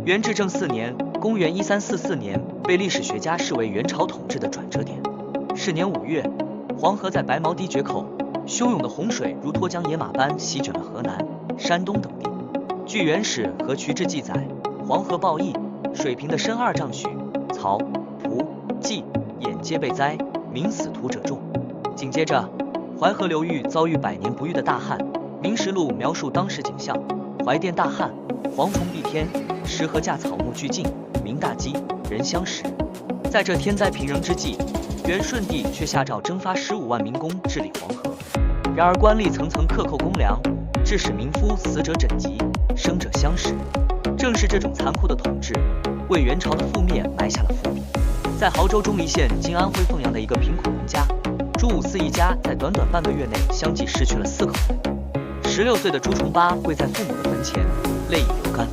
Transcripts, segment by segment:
元至正4年，公元1344年，被历史学家视为元朝统治的转折点。是年5月，黄河在白毛堤决口，汹涌的洪水如脱缰野马般席卷了河南、山东等地。据《元史》和《渠志》记载，黄河暴溢，水平的深2丈许，曹、蒲、纪、兖皆被灾，民死土者众。紧接着，淮河流域遭遇百年不遇的大旱，《明实录》描述当时景象：淮甸大旱，蝗虫蔽天，石河架草木俱尽，民大饥，人相食。在这天灾频仍之际，元顺帝却下诏征发15万民工治理黄河。然而官吏层层克扣公粮，致使民夫死者枕藉，生者相食。正是这种残酷的统治，为元朝的覆灭埋下了伏笔。在亳州钟离县（今安徽凤阳）的一个贫苦农家，朱五四一家在短短半个月内相继失去了4口人。16岁的朱重八跪在父母的坟前，泪已流干。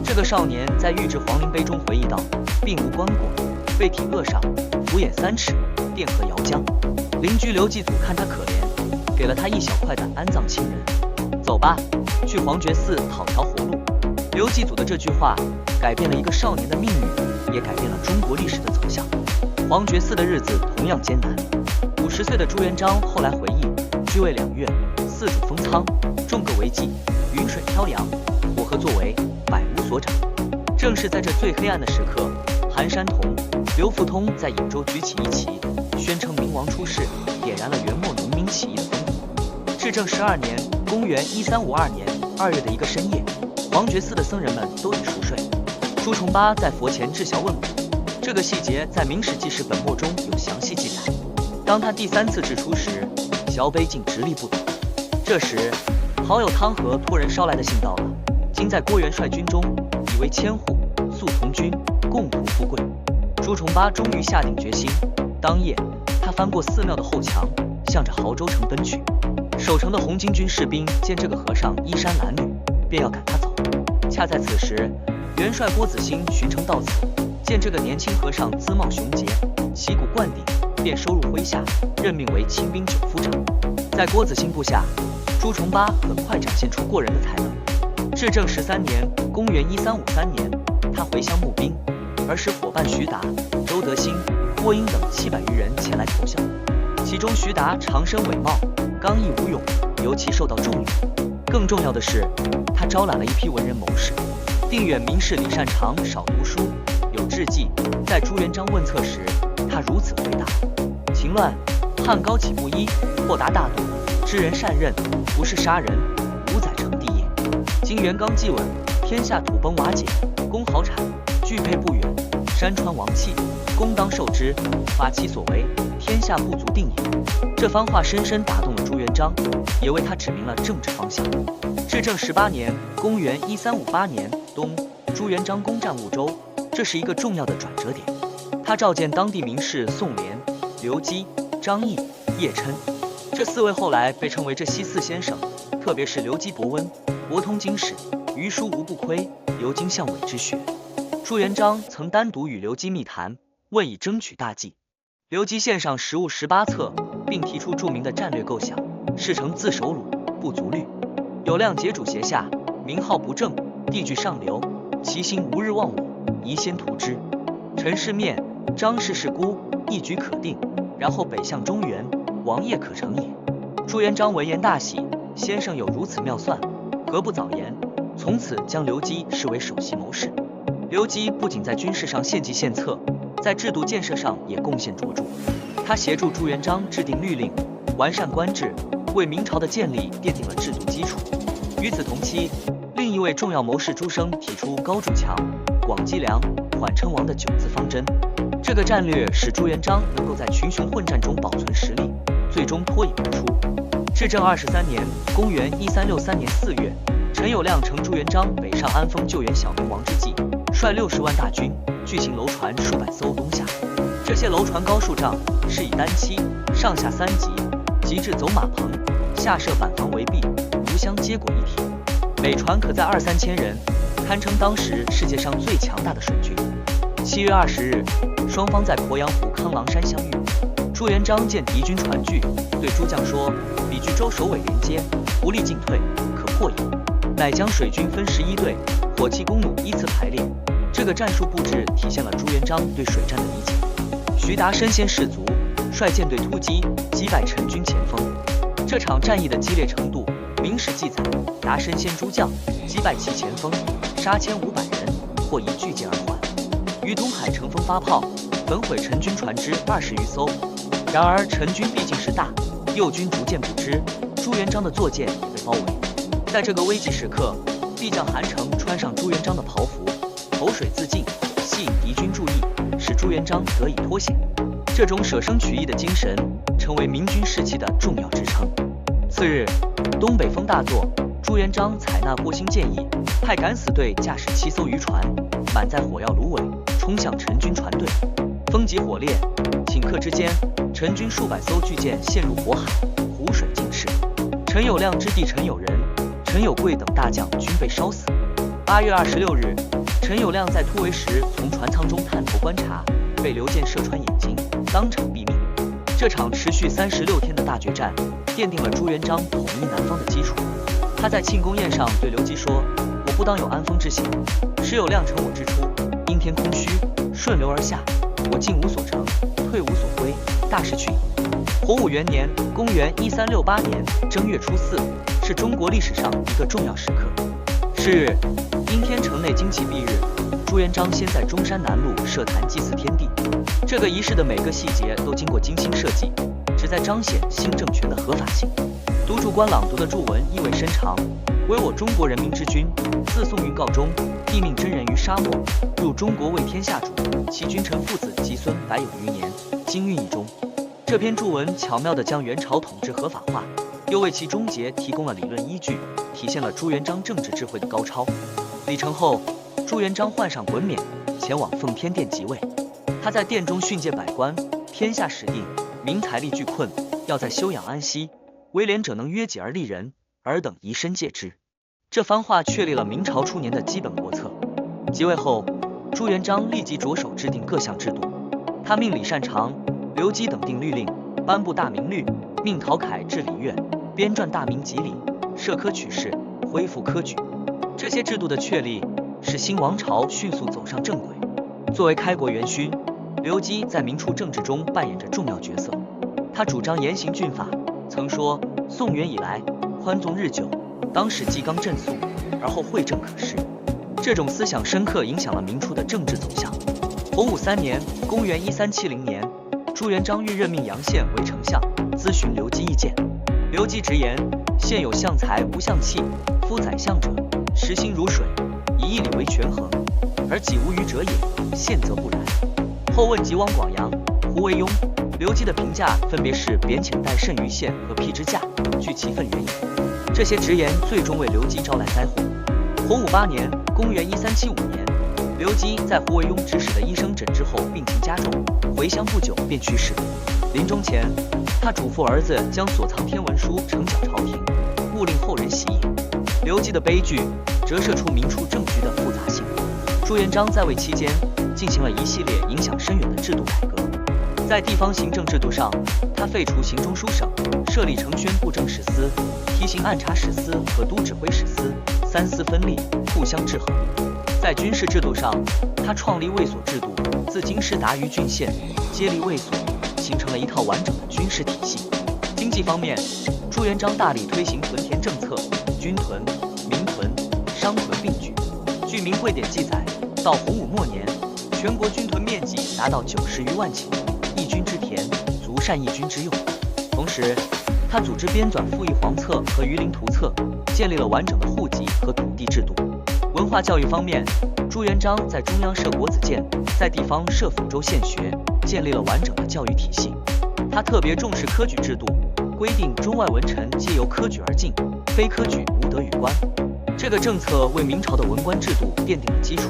这个少年在御制皇陵碑中回忆道：“并无棺椁，背体扼上，俯眼3尺，电河遥江。”邻居刘继祖看他可怜，给了他1小块的安葬亲人。走吧，去黄觉寺讨条活路。刘继祖的这句话改变了一个少年的命运，也改变了中国历史的走向。黄觉寺的日子同样艰难。50岁的朱元璋后来回忆，居位2月，四主封仓，众各为祭，云水飘扬，火河作为，百无所长。正是在这最黑暗的时刻，韩山童、刘福通在颍州举起一旗，宣称明王出世，点燃了元末农民起义的烽火。至正12年，公元1352年2月的一个深夜，黄觉寺的僧人们都已熟睡。朱重八在佛前至孝问卜，这个细节在《明史纪事本末》中有详细记载。当他第3次掷出时，小北竟直立不倒。这时，好友汤和托人捎来的信到了，今在郭元帅军中，以为千户，速同军，共图富贵。朱重八终于下定决心。当夜，他翻过寺庙的后墙，向着亳州城奔去。守城的红巾军士兵见这个和尚衣衫褴褛，便要赶他走。恰在此时，元帅郭子兴巡城到此，见这个年轻和尚姿貌雄杰，旗鼓灌顶，便收入麾下，任命为亲兵9夫长。在郭子兴部下，朱重八很快展现出过人的才能。至正13年，公元1353年，他回乡募兵，而使伙伴徐达、周德兴、郭英等700余人前来投效。其中徐达长身伟貌，刚毅无勇，尤其受到重用。更重要的是，他招揽了一批文人谋士。定远名士李善长少读书，有志计。在朱元璋问策时，他如此回答：秦乱，汉高起不一，豁达大度，知人善任，不是杀人，五载成帝业。今元刚继稳，天下土崩瓦解，公豪产，俱配不远，山川王气，公当受之，法其所为，天下不足定也。这番话深深打动了朱元璋，也为他指明了政治方向。至正18年，公元1358年冬，朱元璋攻占婺州，这是一个重要的转折点。他召见当地名士宋濂、刘基、张毅、叶琛，这4位后来被称为这西4先生。特别是刘基博温，博通经史，余书无不窥，尤经巷尾之学。朱元璋曾单独与刘基密谈，问以争取大计。刘基献上实务18策，并提出著名的战略构想：事成自守鲁，不足虑。有量节主胁下，名号不正，地据上流，其心无日忘我，宜先图之。陈氏灭，张氏是孤，一举可定，然后北向中原，王业可成也。朱元璋闻言大喜，先生有如此妙算，何不早言？从此将刘基视为首席谋士。刘基不仅在军事上献计献策，在制度建设上也贡献卓著。他协助朱元璋制定律令，完善官制，为明朝的建立奠定了制度基础。与此同期，另一位重要谋士朱升提出高筑墙、广积粮、缓称王的9字方针。这个战略使朱元璋能够在群雄混战中保存实力，最终脱颖而出。至正23年，公元1363年4月，陈友谅乘朱元璋北上安丰救援小明王之际，率60万大军，巨型楼船数百艘东下。这些楼船高数丈，是以单漆，上下3级，即至走马棚，下设板房围壁，无相接轨一体。每船可载2、3千人，堪称当时世界上最强大的水军。7月20日，双方在鄱阳湖康郎山相遇。朱元璋见敌军船聚，对诸将说：“彼据州首尾连接，不利进退，可破也。”乃将水军分11队，火器弓弩依次排列，个战术布置体现了朱元璋对水战的理解。徐达身先士卒，率舰队突击，击败陈军前锋。这场战役的激烈程度，明史记载，达身先诸将，击败其前锋，杀1500人，获一巨舰而还。于东海乘风发炮，焚毁陈军船只20余艘。然而陈军毕竟是大，右军逐渐不支，朱元璋的坐舰也被包围。在这个危急时刻，帝将韩诚穿上朱元璋的袍服，投水自尽，吸引敌军注意，使朱元璋得以脱险。这种舍生取义的精神，成为明军士气的重要支撑。次日，东北风大作，朱元璋采纳郭兴建议，派敢死队驾驶7艘渔船，满载火药芦苇，冲向陈军船队。风急火烈，顷刻之间，陈军数百艘巨舰陷入火海，湖水尽逝。陈友谅之弟陈友仁、陈友贵等大将均被烧死。8月26日，陈友谅在突围时从船舱中探头观察，被刘健射穿眼睛，当场毙命。这场持续36天的大决战，奠定了朱元璋统一南方的基础。他在庆功宴上对刘基说：“我不当有安丰之心，时有亮乘我之初，因天空虚，顺流而下，我进无所成，退无所归，大势去矣。”洪武元年，公元1368年正月初4，是中国历史上一个重要时刻。是日，因天城内旌旗蔽日，朱元璋先在中山南路设坛祭祀天地。这个仪式的每个细节都经过精心设计，旨在彰显新政权的合法性。督驻官朗读的祝文意味深长：“唯我中国人民之君，自宋运告终，帝命真人于沙漠，入中国为天下主，其君臣父子及孙百有余年，今运一终。”这篇祝文巧妙地将元朝统治合法化，又为其终结提供了理论依据，体现了朱元璋政治智慧的高超。礼成后，朱元璋换上衮冕，前往奉天殿即位。他在殿中训诫百官：“天下始定，民财力俱困，要在休养安息。为廉者能约己而利人，尔等宜深戒之。”这番话确立了明朝初年的基本国策。即位后，朱元璋立即着手制定各项制度。他命李善长、刘基等定律令，颁布大明律，命陶凯治礼乐，编撰大明集礼，设科取士，恢复科举。这些制度的确立，使新王朝迅速走上正轨。作为开国元勋，刘基在明初政治中扮演着重要角色。他主张严刑峻法，曾说：“宋元以来，宽纵日久，当使纪纲正肃，而后惠政可施。”这种思想深刻影响了明初的政治走向。洪武3年，公元1370年，朱元璋欲任命杨宪为丞相，咨询刘基意见。刘基直言：“现有相才无相器，夫宰相者，实心如水，以义理为权衡，而己无余者也。现则不然。”后问及汪广洋、胡惟庸，刘基的评价分别是贬遣代甚于宪和辟之驾，据其分原因。这些直言最终为刘基招来灾祸。洪武8年，公元1375年，刘基在胡惟庸指使的医生诊治后病情加重，回乡不久便去世。临终前，他嘱咐儿子将所藏天文书呈缴朝廷，勿令后人习也。刘基的悲剧折射出明初政局的复杂性。朱元璋在位期间，进行了一系列影响深远的制度改革。在地方行政制度上，他废除行中书省，设立承宣布政使司、提刑按察使司和都指挥使司，3司分立，互相制衡。在军事制度上，他创立卫所制度，自京师达于郡县，接立卫所，形成了一套完整的军事体系。经济方面，朱元璋大力推行屯田政策，军屯、民屯、商屯并举。据《明会典》记载，到洪武末年，全国军屯面积达到90余万顷，一军之田足善一军之用。同时，他组织编纂赋役皇册和榆林图册，建立了完整的户籍和土地制度。文化教育方面，朱元璋在中央设国子监，在地方设府州县学，建立了完整的教育体系。他特别重视科举制度，规定中外文臣皆由科举而进，非科举无得与官。这个政策为明朝的文官制度奠定了基础。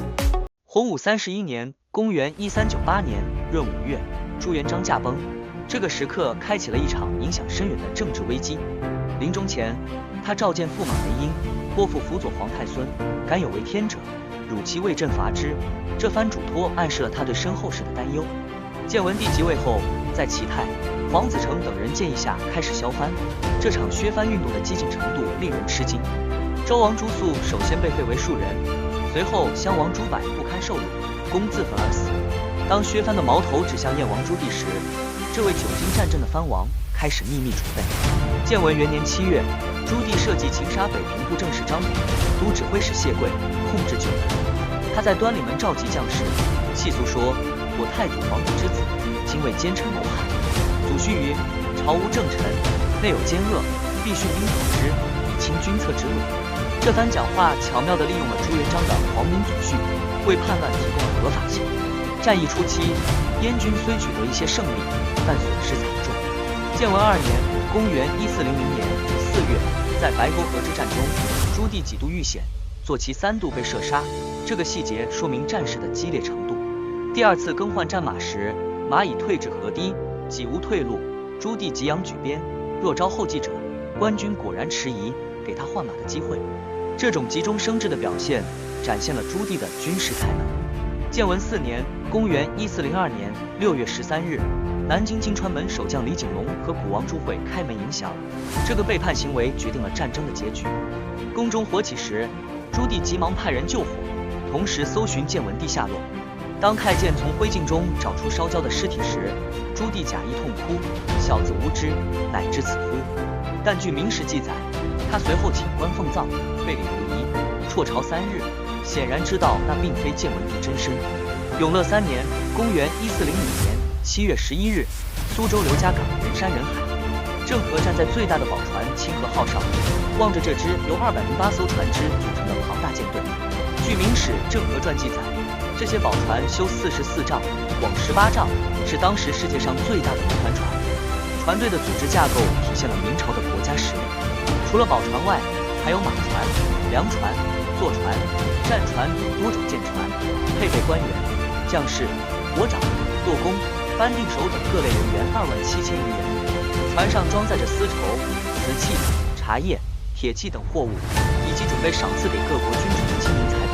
洪武31年，公元1398年闰5月，朱元璋驾崩。这个时刻开启了一场影响深远的政治危机。临终前，他召见驸马韦婴，托付辅佐皇太孙，敢有违天者，辱其未朕罚之。这番嘱托暗示了他对身后事的担忧。建文帝即位后，在齐泰、黄子成等人建议下开始削藩，这场削藩运动的激进程度令人吃惊。周王朱肃首先被废为庶人，随后襄王朱柏不堪番受辱，公自焚而死。当削藩的矛头指向燕王朱棣时，这位久经战阵的藩王开始秘密准备。建文元年7月，朱棣设计擒杀北平布政使张炳、都指挥使谢贵，控制九门。他在端礼门召集将士，细诉说：“我太祖皇帝之子，今为奸臣谋害。祖须于朝无正臣，内有奸恶，必须兵讨之，以清君侧之路。”这番讲话巧妙地利用了朱元璋的皇民祖训，为叛乱提供了合法性。战役初期，燕军虽取得一些胜利，但损失惨重。建文2年（公元1400年）4月，在白沟河之战中，朱棣几度遇险，左旗3度被射杀。这个细节说明战事的激烈程度。第二次更换战马时，马已退至河堤，几无退路。朱棣急扬举鞭，若招后继者，官军果然迟疑，给他换马的机会。这种急中生智的表现，展现了朱棣的军事才能。建文4年（公元1402年）6月13日，南京金川门守将李景隆和古王朱会开门迎降。这个背叛行为决定了战争的结局。宫中火起时，朱棣急忙派人救火，同时搜寻建文帝下落。当太监从灰烬中找出烧焦的尸体时，朱棣假意痛哭：“小子无知，乃知此乎？”但据明史记载，他随后请官奉葬，废礼如仪，辍朝3日，显然知道那并非建文帝真身。永乐3年（公元1405年）7月11日，苏州刘家港人山人海，郑和站在最大的宝船清河号上，望着这支由208艘船只组成的庞大舰队。据明史《郑和传》记载，这些宝船修44丈，广18丈，是当时世界上最大的轮船船。船队的组织架构体现了明朝的国家实力。除了宝船外，还有马船、粮船、坐船、战船等多种舰船，配备官员、将士、火长、舵工、班定手等各类人员27000余人。船上装载着丝绸、瓷器、茶叶、铁器等货物，以及准备赏赐给各国君主的金银财宝。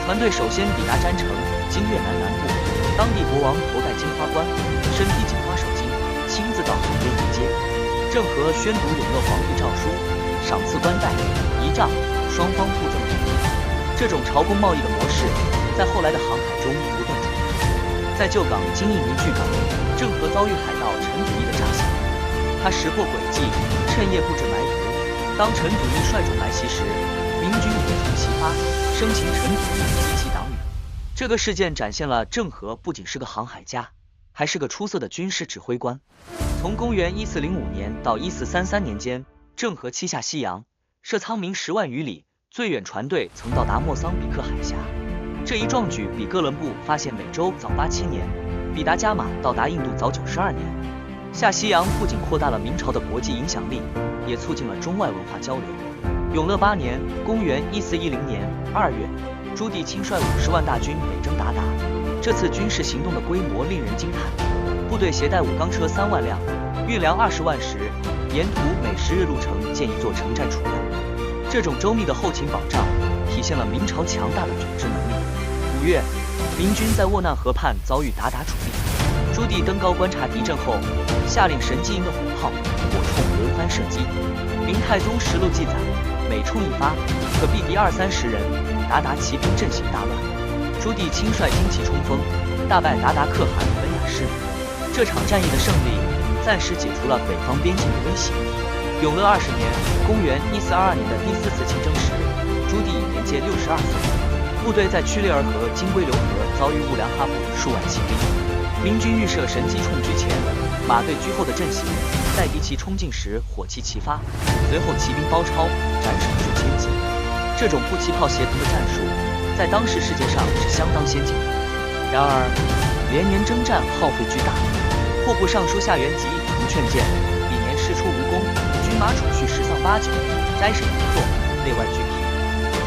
船队首先抵达詹城，今越南南部，当地国王头戴金花冠，身披锦花手巾，亲自到海边迎接。郑和宣读永乐皇帝诏书，赏赐冠带、仪仗，双方互赠礼物。这种朝贡贸易的模式，在后来的航海中不断重复。在旧港经营泥具港，郑和遭遇海盗陈祖义的诈降，他识破诡计，趁夜布置埋伏。当陈祖义率众来袭时，明军也从齐发，生擒陈祖义及其党羽。这个事件展现了郑和不仅是个航海家，还是个出色的军事指挥官。从公元1405年到1433年间，郑和七下西洋，涉沧冥10万余里，最远船队曾到达莫桑比克海峡。这一壮举比哥伦布发现美洲早87年，比达伽马到达印度早92年。下西洋不仅扩大了明朝的国际影响力，也促进了中外文化交流。永乐8年（公元1410年2月），朱棣亲率50万大军北征鞑靼。这次军事行动的规模令人惊叹，部队携带武钢车3万辆，运粮20万石，沿途每10日路程建一座城寨储粮。这种周密的后勤保障，体现了明朝强大的组织能力。5月，明军在沃难河畔遭遇鞑靼处地，朱棣登高观察敌阵后，下令神机营的火炮火铳轮番射击。明太宗实录记载，每冲一发，可毙敌20-30人，鞑靼骑兵阵型大乱。朱棣亲率精骑冲锋，大败鞑靼可汗本雅师。这场战役的胜利，暂时解除了北方边境的威胁。永乐20年（公元1422年）的第4次亲征时，朱棣已年届62岁，部队在曲烈儿河金龟流河遭遇兀良哈部数万骑兵，明军预设神机冲居前，马队居后的阵型，在敌骑冲进时火器齐发，随后骑兵包抄，斩首数千骑。这种步骑炮协同的战术，在当时世界上是相当先进的。然而，连年征战耗费巨大，户部尚书夏元吉曾劝谏，彼年事出无功，军马储蓄十丧八九，灾省不作，内外俱疲。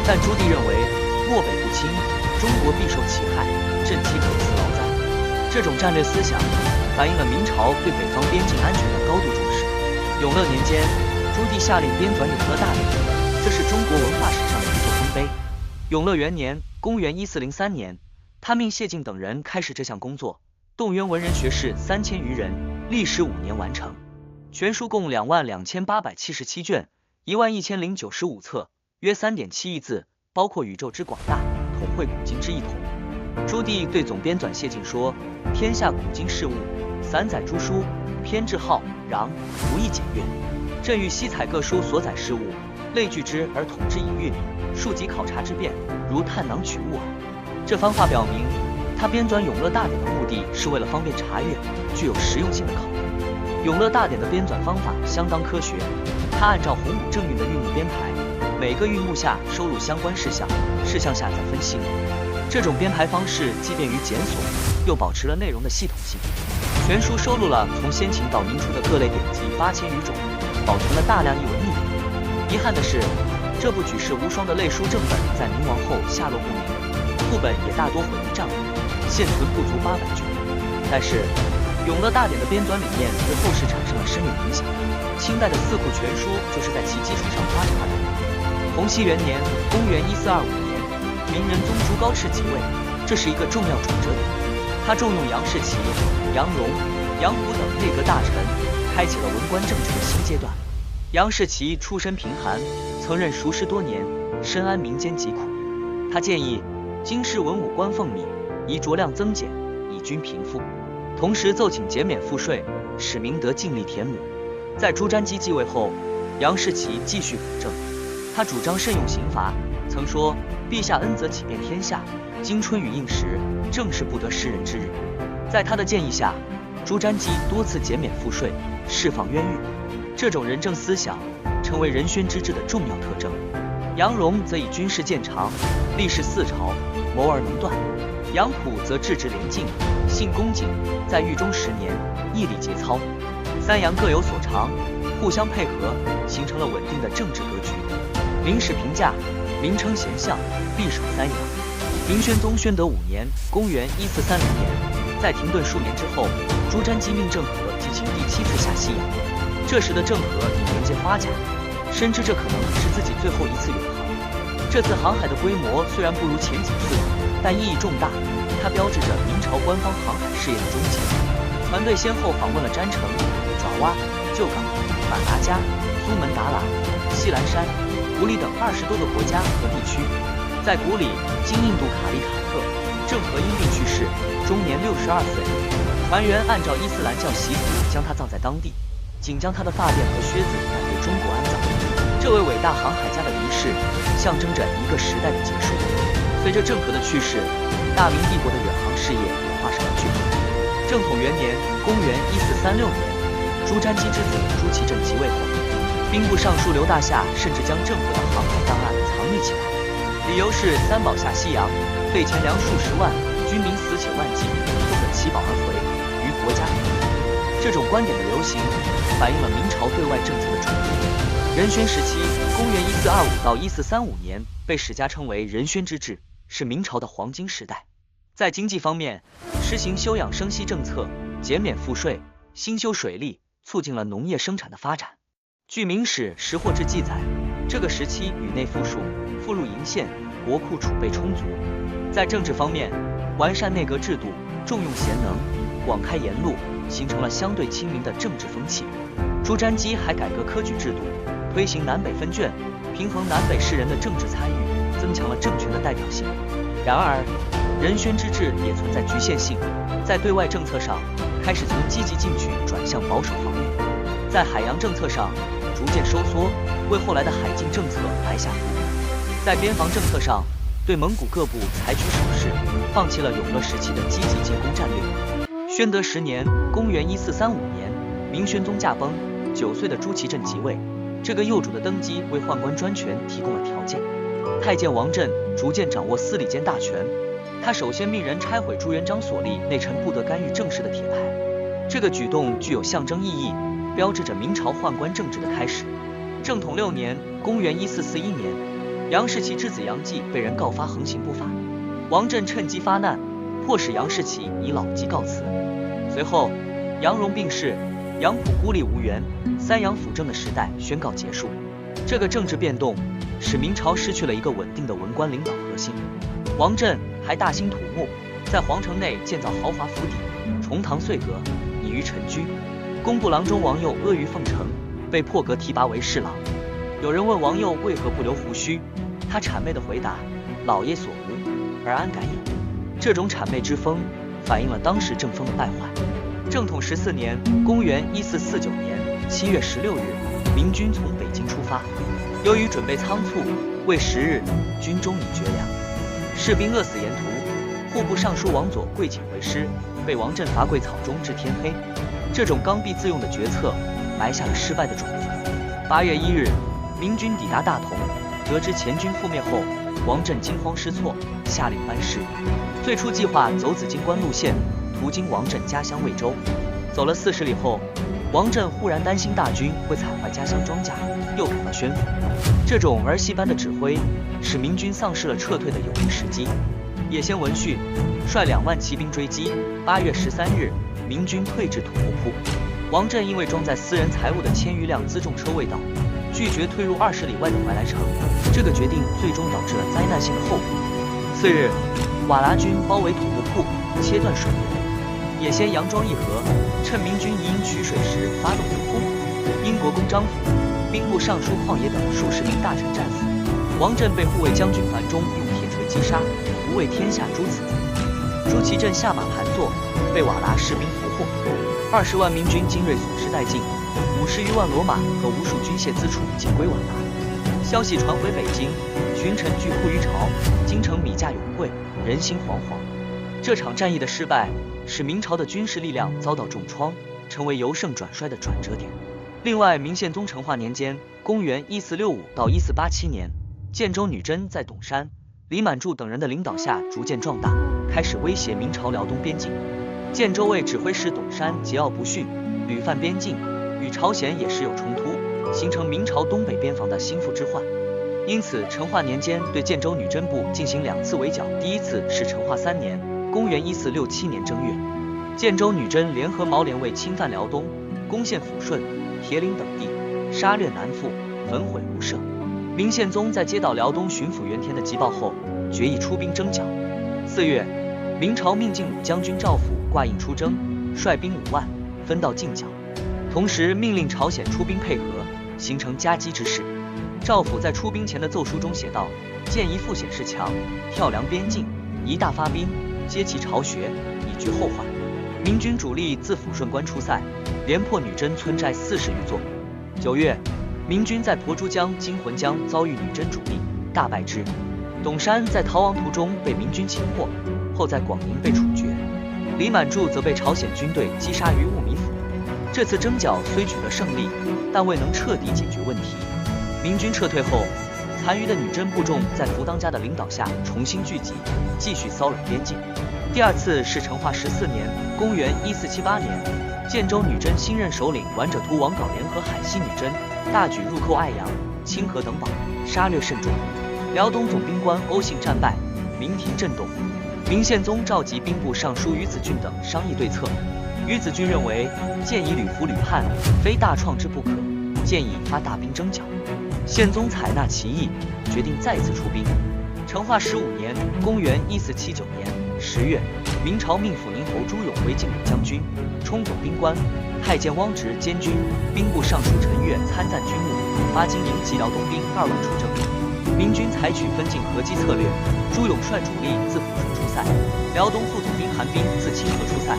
但朱棣认为，漠北不侵，中国必受其害，朕岂可辞劳哉？这种战略思想反映了明朝对北方边境安全的高度重视。永乐年间，朱棣下令编纂《永乐大典》，这是中国文化史上的一座丰碑。永乐元年（公元1403年），他命谢晋等人开始这项工作，动员文人学士3000余人，历时5年完成。全书共22877卷，11095册，约3.7亿字，包括宇宙之广大，统会古今之一统。朱棣对总编纂谢晋说：“天下古今事务，散载诸书，偏至浩禳，不易检阅。朕欲悉采各书所载事物，类聚之而统之以御理，庶几考察之变，如探囊取物耳。”这番话表明，他编纂《永乐大典》的目的是为了方便查阅，具有实用性的考虑。《永乐大典》的编纂方法相当科学，他按照洪武正运的运目编排，每个运目下收录相关事项，事项下再分析。这种编排方式既便于检索，又保持了内容的系统性。全书收录了从先秦到明初的各类典籍8000余种，保存了大量译文秘典。遗憾的是，这部举世无双的类书正本在明亡后下落不明，副本也大多毁于战火，现存不足800卷。但是，《永乐大典》的编纂理念对后世产生了深远影响。清代的四库全书就是在其基础上发展的。洪熙元年（公元1425年），明仁宗朱高炽即位，这是一个重要转折点。他重用杨士奇、杨荣、杨虎等内阁大臣，开启了文官政治的新阶段。杨士奇出身贫寒，曾任塾师多年，深谙民间疾苦。他建议京师文武官俸米宜酌量增减，以均贫富。同时奏请减免赋税，使民得尽力田亩。在朱瞻基继位后，杨士奇继续辅政，他主张慎用刑罚，曾说：“陛下恩泽启遍天下，今春雨应时，正是不得失人之日。”在他的建议下，朱瞻基多次减免赋税，释放冤狱。这种仁政思想成为仁宣之治的重要特征。杨荣则以军事见长，历仕四朝，谋而能断；杨虎则质直廉静，性恭谨，在狱中10年，毅力节操。三杨各有所长，互相配合，形成了稳定的政治格局。明史评价，明称贤相，必守三杨。明宣宗宣德5年（公元1430年），在停顿数年之后，朱瞻基命郑和进行第7次下西洋。这时的郑和已年届发甲，深知这可能是自己最后一次远航。这次航海的规模虽然不如前几次，但意义重大，它标志着明朝官方航海事业的终结。团队先后访问了詹城、爪哇、旧港、马达加、苏门答腊、西兰山、古里等20多个国家和地区。在古里（今印度卡利卡特），郑和因病去世，终年62岁。船员按照伊斯兰教习俗将他葬在当地，仅将他的发辫和靴子带回中国安葬。这位伟大航海家的离世，象征着一个时代的结束。随着郑和的去世，大明帝国的远航事业也画上了句号。正统元年（公元1436年），朱瞻基之子朱祁镇即位后，兵部尚书刘大夏甚至将郑和的航海档案藏匿起来，理由是三宝下西洋，费钱粮数十万，军民死且万计，不可其保而回，于国家无益。这种观点的流行，反映了明朝对外政策的转变。仁宣时期（公元1425到1435年）被史家称为仁宣之治，是明朝的黄金时代。在经济方面，实行休养生息政策，减免赋税，兴修水利，促进了农业生产的发展。据《明史·识货志》记载，这个时期宇内富庶，富禄盈县，国库储备充足。在政治方面，完善内阁制度，重用贤能，广开言路，形成了相对亲民的政治风气。朱瞻基还改革科举制度，推行南北分卷，平衡南北士人的政治参与，增强了政权的代表性。然而，仁宣之治也存在局限性，在对外政策上，开始从积极进取转向保守防御；在海洋政策上，逐渐收缩，为后来的海禁政策埋下伏笔；在边防政策上，对蒙古各部采取守势，放弃了永乐时期的积极进攻战略。宣德10年（公元1435年），明宣宗驾崩，9岁的朱祁镇即位。这个幼主的登基为宦官专权提供了条件。太监王振逐渐掌握司礼监大权，他首先命人拆毁朱元璋所立内臣不得干预政事的铁牌。这个举动具有象征意义，标志着明朝宦官政治的开始。正统6年（公元1441年），杨士奇之子杨继被人告发横行不法，王振趁机发难，迫使杨士奇以老疾告辞。随后，杨荣病逝，杨溥孤立无援，三杨辅政的时代宣告结束。这个政治变动使明朝失去了一个稳定的文官领导核心。王振还大兴土木，在皇城内建造豪华府邸，重堂岁阁，以娱陈居。工部郎中王佑阿谀奉承，被破格提拔为侍郎。有人问王佑为何不留胡须，他谄媚地回答：老爷所无，而安敢有？这种谄媚之风反映了当时政风的败坏。正统14年，公元1449年7月16日，明军从北京出发，由于准备仓促，未10日，军中已绝粮，士兵饿死沿途。户部尚书王佐跪请回师，被王振罚跪草中至天黑。这种刚愎自用的决策埋下了失败的种子。8月1日，明军抵达大同，得知前军覆灭后，王振惊慌失措，下令班师。最初计划走紫荆关路线，途经王振家乡魏州。走了40里后，王振忽然担心大军会踩坏家乡庄稼，又赶到宣府。这种儿戏般的指挥，使明军丧失了撤退的有利时机。叶先闻讯，率2万骑兵追击。8月13日，明军退至土木铺。王振因为装载私人财物的1000余辆辎重车未到，拒绝退入20里外的怀来城。这个决定最终导致了灾难性的后果。次日，瓦剌军包围土木铺，切断水源。叶先佯装议和，趁明军疑营取水时发动突攻。英国公张辅、兵部尚书旷野等数十名大臣战死。王振被护卫将军樊中用铁锤击杀，无畏天下诸此。朱祁镇下马盘坐，被瓦剌士兵俘获。20万明军精锐损失殆尽，50余万骡马和无数军械资储尽归瓦剌。消息传回北京，群臣聚护于朝，京城米价永贵，人心惶惶。这场战役的失败，使明朝的军事力量遭到重创，成为由盛转衰的转折点。另外，明宪宗成化年间（公元1465到1487年），建州女真在董山、李满柱等人的领导下逐渐壮大，开始威胁明朝辽东边境。建州卫指挥使董山桀骜不驯，屡犯边境，与朝鲜也时有冲突，形成明朝东北边防的心腹之患。因此，成化年间对建州女真部进行2次围剿，第一次是成化3年（公元1467年）正月，建州女真联合毛连卫侵犯辽东，攻陷抚顺、铁岭等地，杀掠南妇，焚毁庐舍。明宪宗在接到辽东巡抚原田的急报后，决意出兵征剿。4月，明朝命晋鲁将军赵辅挂印出征，率兵5万，分到晋剿，同时命令朝鲜出兵配合，形成夹击之势。赵辅在出兵前的奏书中写道：建一复显示强，跳梁边境，一大发兵，接其巢穴，以拒后患。明军主力自抚顺关出塞，连破女真村寨40余座。9月，明军在婆珠江、金魂江遭遇女真主力，大败之。董山在逃亡途中被明军擒获，后在广宁被处决。李满柱则被朝鲜军队击杀于兀米府。这次征剿虽取得胜利，但未能彻底解决问题。明军撤退后，残余的女真部众在福当家的领导下重新聚集，继续骚扰边境。第二次是成化14年（公元1478年），建州女真新任首领完者图王杲联合海西女真，大举入寇爱阳、清河等堡，杀掠甚众。辽东总兵官欧信战败，明廷震动。明宪宗召集兵部尚书于子俊等商议对策。于子俊认为，建以屡俘屡叛，非大创之不可，建议发大兵征剿。宪宗采纳其意，决定再次出兵。成化15年（公元1479年）10月，明朝命抚宁侯朱勇为晋鲁将军，充总兵官，太监汪直监军，兵部尚书陈岳参赞军务，发金营及辽东兵2万出征。明军采取分进合击策略，朱勇率主力自抚顺出塞，辽东副总兵韩斌自清河出塞，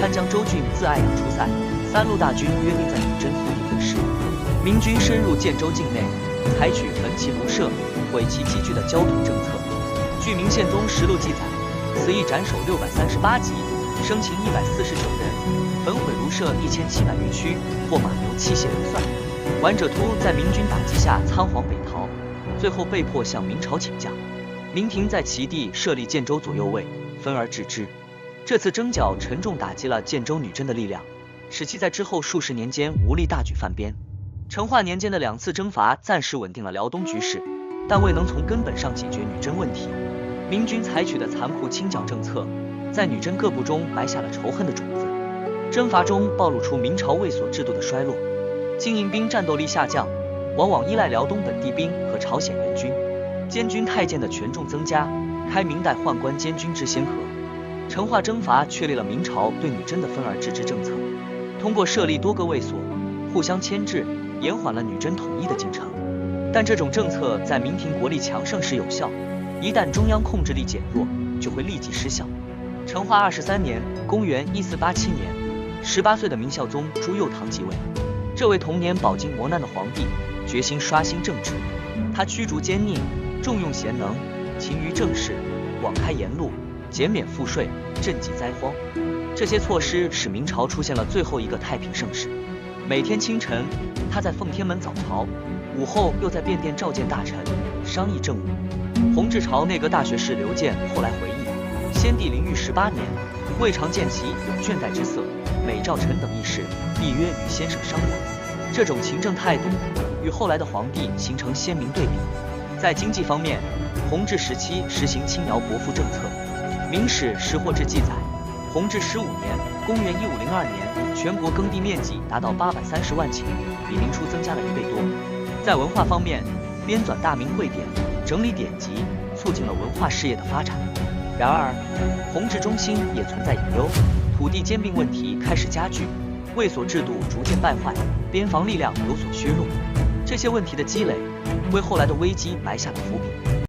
参将周俊自爱阳出塞，3路大军约定在女真腹地会师。明军深入建州境内，采取焚其庐舍、毁其积聚的交通政策。据明宪宗实录记载，此役斩首638级，生擒149人，焚毁庐舍1700余区，获马牛器械流算。完者突在明军打击下仓皇北逃，最后被迫向明朝请降。明廷在其地设立建州左右卫，分而治之。这次征剿沉重打击了建州女真的力量，使其在之后数十年间无力大举犯边。成化年间的2次征伐暂时稳定了辽东局势，但未能从根本上解决女真问题。明军采取的残酷清剿政策，在女真各部中埋下了仇恨的种子。征伐中暴露出明朝卫所制度的衰落，经营兵战斗力下降，往往依赖辽东本地兵和朝鲜援军。监军太监的权重增加，开明代宦官监军之先河。成化征伐确立了明朝对女真的分而治之政策，通过设立多个卫所，互相牵制，延缓了女真统一的进程。但这种政策在明廷国力强盛时有效，一旦中央控制力减弱，就会立即失效。成化23年，公元1487年，18岁的明孝宗朱佑樘即位。这位童年饱经磨难的皇帝，决心刷新政治。他驱逐奸佞，重用贤能，勤于政事，广开言路，减免赋税，赈济灾荒。这些措施使明朝出现了最后一个太平盛世。每天清晨，他在奉天门早朝，午后又在便殿召见大臣，商议政务。弘治朝内阁大学士刘健后来回忆，先帝临御18年，未尝见其有倦怠之色，每召臣等议事，必约与先生商量。这种勤政态度与后来的皇帝形成鲜明对比。在经济方面，弘治时期实行轻徭薄赋政策。《明史识货志》记载，弘治15年（公元1502年），全国耕地面积达到830万顷，比明初增加了1倍多。在文化方面，编纂大明会典，整理典籍，促进了文化事业的发展。然而，弘治中心也存在隐忧，土地兼并问题开始加剧，卫所制度逐渐败坏，边防力量有所削弱。这些问题的积累，为后来的危机埋下了伏笔。